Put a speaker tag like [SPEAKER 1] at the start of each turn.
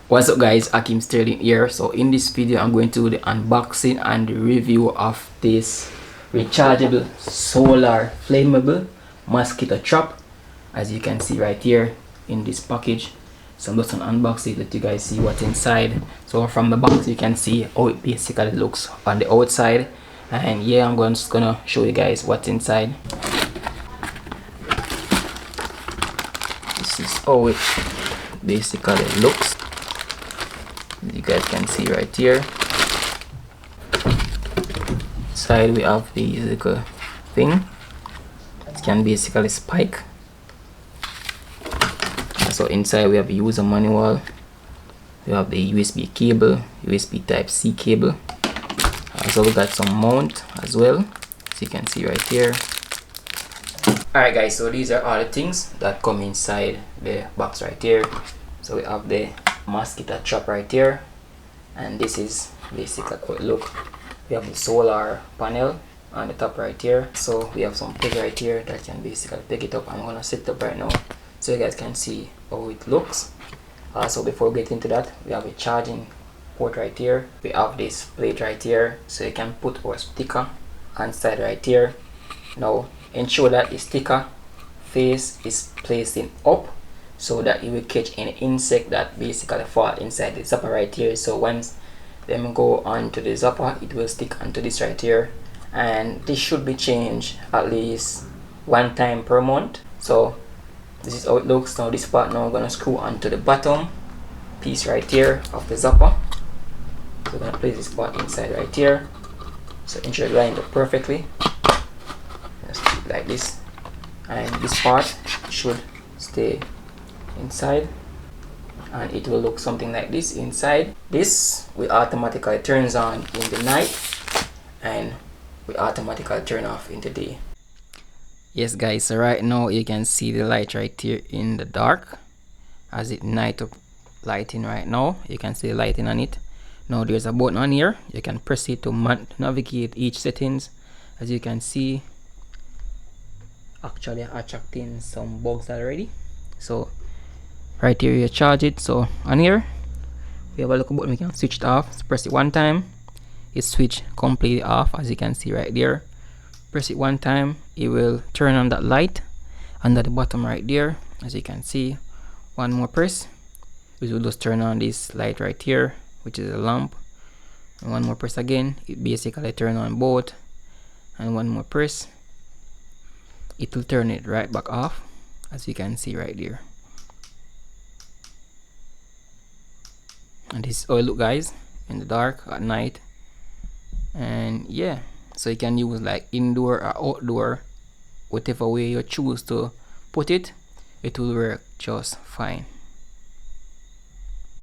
[SPEAKER 1] What's up guys, Ackeem Sterling here. So in this video I'm going to do the unboxing and the review of this rechargeable solar flammable mosquito trap, as you can see right here in this package. So I'm just gonna unbox it, let you guys see what's inside. So from the box you can see how it basically looks on the outside, and yeah, I'm just gonna show you guys what's inside. This is how it basically looks. You guys can see right here. Inside we have the little thing that can basically spike. So inside we have a user manual. We have the USB cable, USB type C cable. So we got some mount as well, as you can see right here. Alright guys, so these are all the things that come inside the box right here. So we have the mosquito trap right here, and this is basically how it look. We have the solar panel on the top right here. So we have some peg right here that can basically pick it up. I'm gonna set it up right now so you guys can see how it looks. So before we get into that, we have a charging port right here. We have this plate right here, so you can put our sticker inside right here. Now ensure that the sticker face is placing up, so that it will catch any insect that basically fall inside the zapper right here. So once them go onto the zapper, it will stick onto this right here, and this should be changed at least one time per month. So this is how it looks. Now this part, now we're gonna screw onto the bottom piece right here of the zapper. So we're gonna place this part inside right here, so ensure it lined up perfectly. Just keep it like this, and this part should stay inside, and it will look something like this inside. This will automatically turns on in the night and will automatically turn off in the day. Yes guys, so right now you can see the light right here in the dark, as it night up lighting right now. You can see the lighting on it. Now there's a button on here, you can press it to navigate each settings. As you can see, actually attracting some bugs already. So right here you charge it. So on here we have a little button, we can switch it off. So press it one time, it switch completely off, as you can see right there. Press it one time, it will turn on that light under the bottom right there, as you can see. One more press, it will just turn on this light right here, which is a lamp. And one more press again, it basically turn on both. And one more press, it will turn it right back off, as you can see right there. And this is how it look guys in the dark at night. And yeah, so you can use like indoor or outdoor, whatever way you choose to put it, it will work just fine.